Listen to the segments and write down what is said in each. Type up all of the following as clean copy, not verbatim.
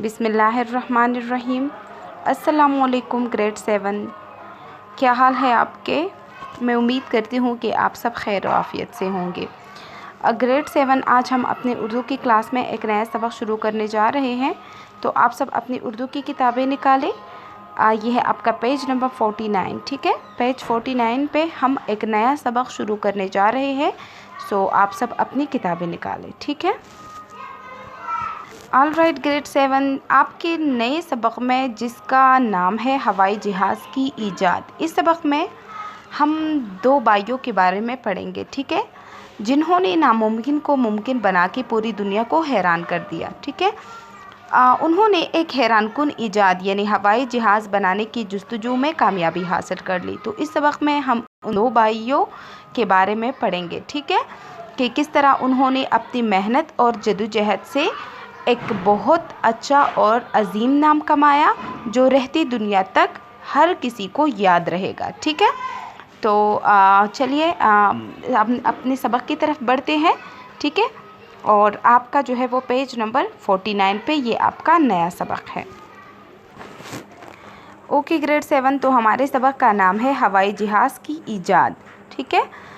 बिस्मिल्लाहिर्रहमानिर्रहीम। अस्सलामुअलैकुम ग्रेड 7। क्या हाल है आपके? मैं उम्मीद करती हूँ कि आप सब खैर आफ़ियत से होंगे। ग्रेड 7 आज हम अपने उर्दू की क्लास में एक नया सबक शुरू करने जा रहे हैं, तो आप सब अपनी उर्दू की किताबें निकालें। ये है आपका पेज नंबर 49, ठीक है। पेज 49 पे हम एक नया सबक शुरू करने जा रहे हैं, सो आप सब अपनी किताबें निकालें, ठीक है। ऑल राइट ग्रेड 7, आपके नए सबक में जिसका नाम है हवाई जहाज़ की ईजाद, इस सबक में हम दो भाइयों के बारे में पढ़ेंगे, ठीक है, जिन्होंने नामुमकिन को मुमकिन बना के पूरी दुनिया को हैरान कर दिया, ठीक है। उन्होंने एक हैरानकुन ईजाद यानी हवाई जहाज़ बनाने की जस्तजू में कामयाबी हासिल कर ली। तो इस सबक में हम उन दो भाइयों के बारे में पढ़ेंगे, ठीक है, कि किस तरह उन्होंने अपनी मेहनत और जद्दोजहद से एक बहुत अच्छा और अजीम नाम कमाया, जो रहती दुनिया तक हर किसी को याद रहेगा, ठीक है। तो चलिए अपने सबक की तरफ बढ़ते हैं, ठीक है। और आपका जो है वो पेज नंबर 49 पे ये आपका नया सबक है। ओके ग्रेड 7, तो हमारे सबक का नाम है हवाई जहाज़ की ईजाद, ठीक है।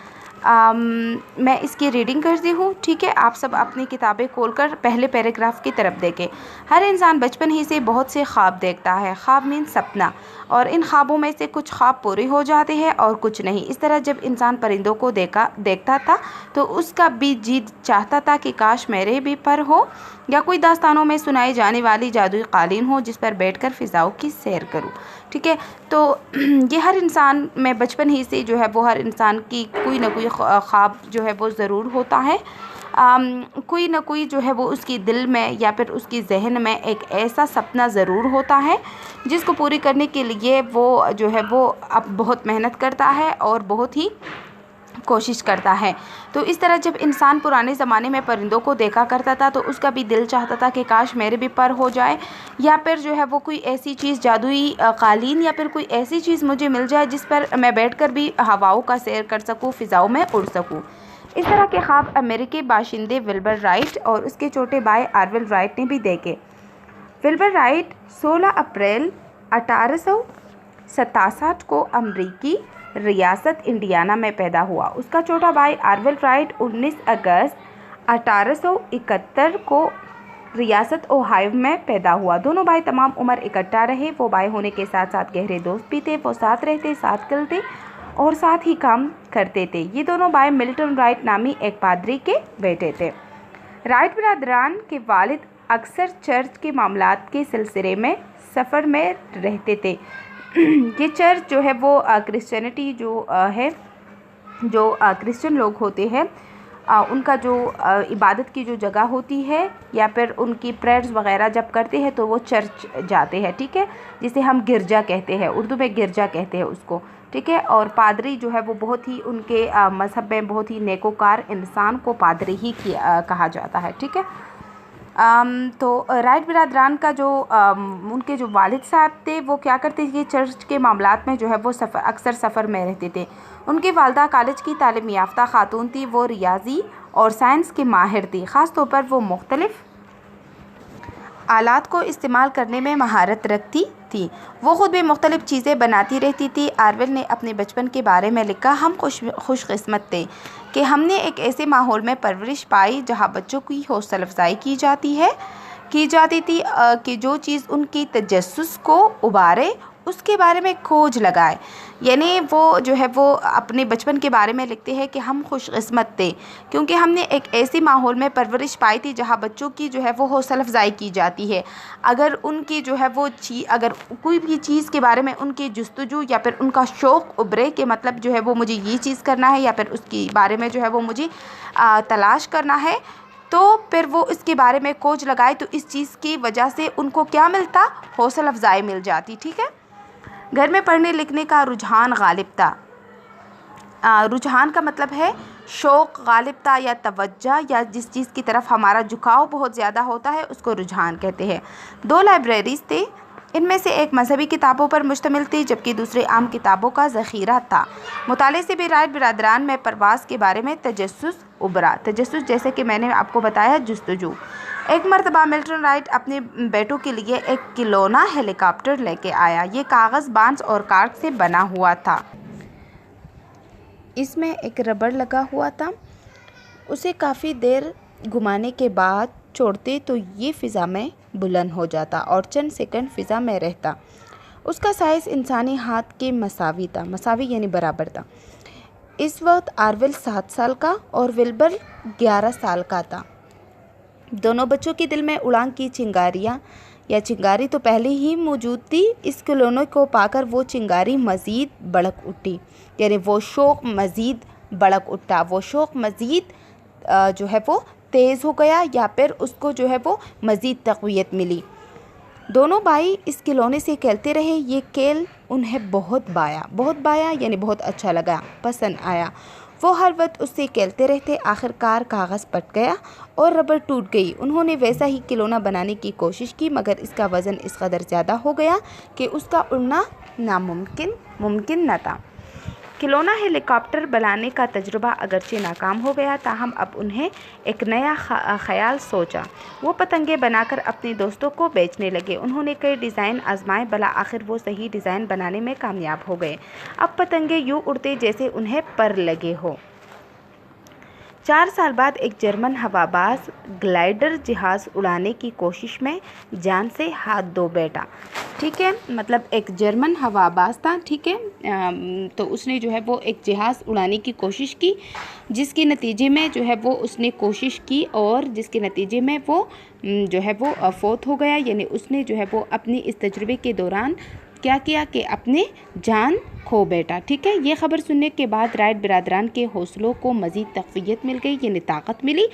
मैं इसकी रीडिंग करती हूँ, ठीक है। आप सब अपनी किताबें खोलकर पहले पैराग्राफ की तरफ देखें। हर इंसान बचपन ही से बहुत से ख्वाब देखता है। ख्वाब मीन सपना, और इन ख्वाबों में से कुछ ख्वाब पूरे हो जाते हैं और कुछ नहीं। इस तरह जब इंसान परिंदों को देखता था तो उसका भी जी चाहता था कि काश मेरे भी पर हो, या कोई दास्तानों में सुनाई जाने वाली जादुई कालीन हो जिस पर बैठकर फ़िज़ाओं की सैर करूं, ठीक है। तो ये हर इंसान में बचपन ही से जो है वो हर इंसान की कोई ना कोई ख्वाब जो है वो ज़रूर होता है। कोई ना कोई जो है वो उसकी दिल में या फिर उसकी जहन में एक ऐसा सपना ज़रूर होता है जिसको पूरी करने के लिए वो जो है वो अब बहुत मेहनत करता है और बहुत ही कोशिश करता है। तो इस तरह जब इंसान पुराने ज़माने में परिंदों को देखा करता था तो उसका भी दिल चाहता था कि काश मेरे भी पर हो जाए, या फिर जो है वो कोई ऐसी चीज़ जादुई कालीन या फिर कोई ऐसी चीज़ मुझे मिल जाए जिस पर मैं बैठकर भी हवाओं का सैर कर सकूं, फ़िज़ाओं में उड़ सकूं। इस तरह के ख्वाब अमेरिकी बाशिंदे विल्बर राइट और उसके छोटे भाई आर्वेल राइट ने भी देखे। विल्बर राइट 16 अप्रैल 1867 को अमरीकी रियासत इंडियाना में पैदा हुआ। उसका छोटा भाई आर्वेल राइट 19 अगस्त 1871 को रियासत ओहायो में पैदा हुआ। दोनों भाई तमाम उम्र इकट्ठा रहे। वो भाई होने के साथ साथ गहरे दोस्त भी थे। वो साथ रहते, साथ खेलते और साथ ही काम करते थे। ये दोनों भाई मिल्टन राइट नामी एक पादरी के बेटे थे। राइट बिरादरान के वालिद अक्सर चर्च के मामलात के सिलसिले में सफ़र में रहते थे। ये चर्च जो है वो क्रिश्चियनिटी जो है, जो क्रिश्चियन लोग होते हैं उनका जो इबादत की जो जगह होती है या फिर उनकी प्रेयर्स वगैरह जब करते हैं तो वो चर्च जाते हैं, ठीक है, जिसे हम गिरजा कहते हैं, उर्दू में गिरजा कहते हैं उसको, ठीक है। और पादरी जो है वो बहुत ही उनके मज़हब में बहुत ही नेकोकार इंसान को पादरी ही कहा जाता है, ठीक है। तो राइट बिरादरान का जो उनके जो वालिद साहब थे वो क्या करते थे, चर्च के मामलात में जो है वो अक्सर सफ़र में रहते थे। उनकी वालदा कॉलेज की तालीम याफ्ता खातून थी। वो रियाजी और साइंस के माहिर थी। ख़ास तौर पर वो मुख्तलिफ़ आलात को इस्तेमाल करने में महारत रखती थी। वो ख़ुद भी मुख्तलिफ़ चीज़ें बनाती रहती थी। आर्वेल ने अपने बचपन के बारे में लिखा, हम खुशकिस्मत थे कि हमने एक ऐसे माहौल में परवरिश पाई जहाँ बच्चों की हौसला अफजाई की जाती थी कि जो चीज़ उनकी तजस्सुस को उबारे उसके बारे में खोज लगाए। यानी वो जो है वो अपने बचपन के बारे में लिखते हैं कि हम खुशकिस्मत थे क्योंकि हमने एक ऐसे माहौल में परवरिश पाई थी जहाँ बच्चों की जो है वो हौसला अफजाई की जाती है। अगर उनकी जो है वो अगर कोई भी चीज़ के बारे में उनकी जुस्तजू या फिर उनका शौक़ उभरे कि मतलब जो है वो मुझे ये चीज़ करना है या फिर उसके बारे में जो है वो मुझे तलाश करना है, तो फिर वो इसके बारे में खोज लगाए तो इस चीज़ की वजह से उनको क्या मिलता, हौसला अफजाई मिल जाती, ठीक है। घर में पढ़ने लिखने का रुझान गालिब था। रुझान का मतलब है शौक़, गालिब था या तवज्जो, या जिस चीज़ की तरफ हमारा झुकाव बहुत ज़्यादा होता है उसको रुझान कहते हैं। 2 लाइब्रेरीज़ थे। इनमें से एक मजहबी किताबों पर मुश्तमिल थी जबकि दूसरी आम किताबों का ज़ख़ीरा था। मुताले से भी राइट बिरादरान में परवाज़ के बारे में तजस्सुस उभरा। तजस्सुस जैसे कि मैंने आपको बताया, जुस्तजू। एक मरतबा मिल्टन राइट अपने बेटों के लिए एक खिलौना हेलीकॉप्टर लेके आया। ये कागज़, बांस और कार्ड से बना हुआ था। इसमें एक रबड़ लगा हुआ था। उसे काफ़ी देर घुमाने के बाद छोड़ते तो ये फ़िज़ा में बुलंद हो जाता और चंद सेकंड फ़िज़ा में रहता। उसका साइज़ इंसानी हाथ के मसावी था। मसावी यानी बराबर था। इस वक्त आरवेल 7 साल का और विल्बर 11 साल का था। दोनों बच्चों के दिल में उड़ान की चिंगारी तो पहले ही मौजूद थी। इस खिलौने को पाकर वो चिंगारी मज़ीद भड़क उठी, यानी वो शौक़ मज़ीद भड़क उठा। वो शौक़ मज़ीद जो है वो तेज़ हो गया, या फिर उसको जो है वो मज़ीद तक़वियत मिली। दोनों भाई इस खिलौने से खेलते रहे। ये खेल उन्हें बहुत भाया यानी बहुत अच्छा लगा, पसंद आया। वो हर वक्त उससे खेलते रहते। आखिरकार कागज़ फट गया और रबड़ टूट गई। उन्होंने वैसा ही खिलौना बनाने की कोशिश की, मगर इसका वज़न इस कदर ज़्यादा हो गया कि उसका उड़ना मुमकिन न था। खिलौना हेलीकॉप्टर बनाने का तजुर्बा अगरचे नाकाम हो गया, ताहम अब उन्हें एक नया ख्याल सोचा। वो पतंगे बनाकर अपने दोस्तों को बेचने लगे। उन्होंने कई डिज़ाइन आजमाए, भला आखिर वो सही डिज़ाइन बनाने में कामयाब हो गए। अब पतंगे यूँ उड़ते जैसे उन्हें पर लगे हो। 4 साल बाद एक जर्मन हवाबाज ग्लाइडर जहाज़ उड़ाने की कोशिश में जान से हाथ धो बैठा। ठीक है, मतलब एक जर्मन हवाबाज था। ठीक है, तो उसने जो है वो एक जहाज़ उड़ाने की कोशिश की, जिसके नतीजे में जो है वो उसने कोशिश की और जिसके नतीजे में वो जो है वो फौत हो गया। यानी उसने जो है वो अपनी इस तजुर्बे के दौरान क्या किया कि अपने जान खो बैठा। ठीक है, ये ख़बर सुनने के बाद राइट बिरादरान के हौसलों को मज़ीद तक़वियत मिल गई, यानी ताकत मिली।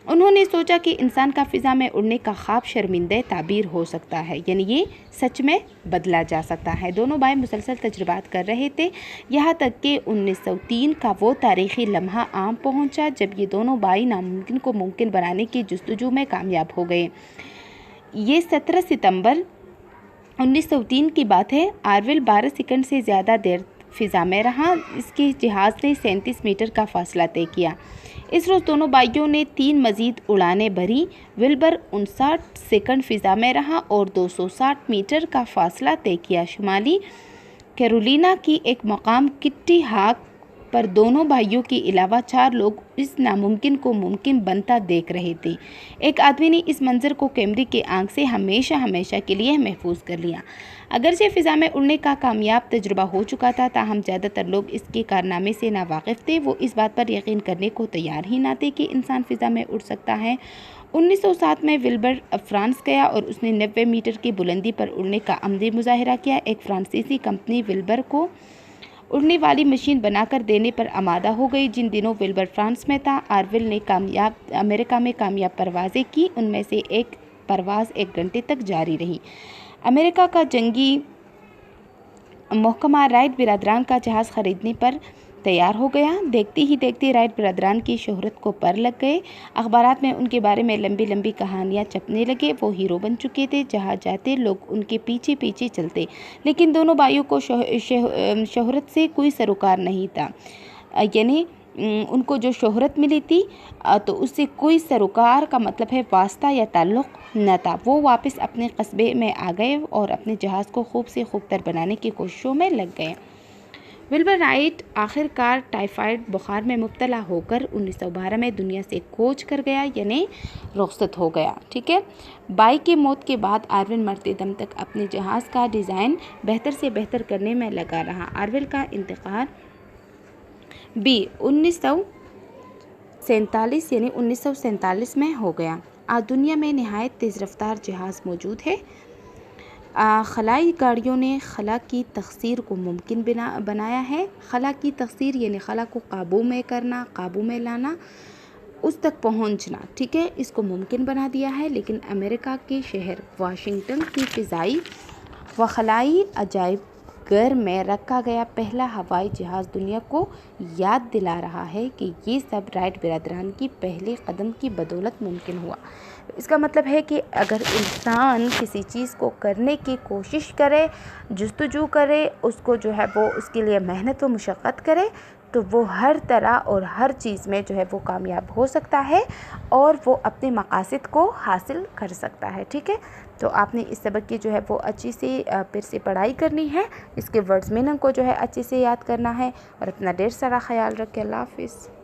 उन्होंने सोचा कि इंसान का फ़िज़ा में उड़ने का ख्वाब शर्मिंदा ताबीर हो सकता है, यानी ये सच में बदला जा सकता है। दोनों भाई मुसलसल तजुर्बात कर रहे थे, यहाँ तक कि 1903 का वो तारीख़ी लम्हा आम पहुँचा जब ये दोनों भाई नामुमकिन को मुमकिन बनाने की जस्तजू में कामयाब हो गए। ये 17 सितंबर 1903 की बात है। आरवेल 12 सेकंड से ज़्यादा देर फ़िज़ा में रहा। इसके जहाज़ ने 37 मीटर का फासला तय किया। इस रोज़ दोनों भाइयों ने 3 मज़ीद उड़ानें भरी। विल्बर 59 सेकंड फ़िज़ा में रहा और 260 मीटर का फासला तय किया। शुमाली कैरोलिना की एक मकाम किट्टी हाक पर दोनों भाइयों के अलावा 4 लोग इस नामुमकिन को मुमकिन बनता देख रहे थे। एक आदमी ने इस मंजर को कैमरे के आंख से हमेशा के लिए महफूज कर लिया। अगरचे फ़िज़ा में उड़ने का कामयाब तजुर्बा हो चुका था, ताहम ज़्यादातर लोग इसके कारनामे से नावाकिफ़ थे। वो इस बात पर यकीन करने को तैयार ही ना थे कि इंसान फ़िज़ा में उड़ सकता है। 1907 में विल्बर फ्रांस गया और उसने 90 मीटर की बुलंदी पर उड़ने का अमली मुजाहिरा किया। एक फ्रांसीसी कंपनी विल्बर को उड़ने वाली मशीन बनाकर देने पर आमादा हो गई। जिन दिनों विल्बर फ्रांस में था, आरवेल ने अमेरिका में कामयाब परवाज़ें की। उनमें से एक परवाज़ 1 घंटे तक जारी रही। अमेरिका का जंगी महकमा राइट बिरादरान का जहाज़ ख़रीदने पर तैयार हो गया। देखते ही देखते राइट बिरादरान की शोहरत को पर लग गए। अखबारात में उनके बारे में लंबी लंबी कहानियाँ छपने लगे। वो हीरो बन चुके थे। जहाँ जाते लोग उनके पीछे पीछे चलते। लेकिन दोनों भाइयों को शोहरत से कोई सरोकार नहीं था, यानी उनको जो शोहरत मिली थी तो उससे कोई सरोकार का मतलब है वास्ता या ताल्लुक़ न था। वो वापस अपने कस्बे में आ गए और अपने जहाज़ को खूब से खूबतर बनाने की कोशिशों में लग गए। विल्बर राइट आखिरकार टाइफाइड बुखार में मुब्तला होकर 1912 में दुनिया से कूच कर गया, यानी रुखसत हो गया। ठीक है, भाई के मौत के बाद आरवेल मरते दम तक अपने जहाज़ का डिज़ाइन बेहतर से बेहतर करने में लगा रहा। आरवेल का इंतकाल भी 1947 यानी 1947 में हो गया। आज दुनिया में नहायत तेज़ रफ्तार जहाज़ मौजूद है। खलाई गाड़ियों ने खला की तखसीर को मुमकिन बनाया है। खला की तखसीर यानी खला को काबू में करना, काबू में लाना, उस तक पहुंचना। ठीक है, इसको मुमकिन बना दिया है। लेकिन अमेरिका के शहर वाशिंगटन की फ़िज़ाई व खलाई अजायब घर में रखा गया पहला हवाई जहाज़ दुनिया को याद दिला रहा है कि ये सब राइट बिरादरान की पहले कदम की बदौलत मुमकिन हुआ। इसका मतलब है कि अगर इंसान किसी चीज़ को करने की कोशिश करे, जस्तजू करे, उसको जो है वो उसके लिए मेहनत व मुशक्क़त करे, तो वो हर तरह और हर चीज़ में जो है वो कामयाब हो सकता है और वो अपने मकासद को हासिल कर सकता है। ठीक है, तो आपने इस सबक की जो है वो अच्छी से फिर से पढ़ाई करनी है, इसके वर्ड्स मीनिंग को जो है अच्छे से याद करना है और अपना ढेर सारा ख्याल रखें। अल्लाह हाफिज़।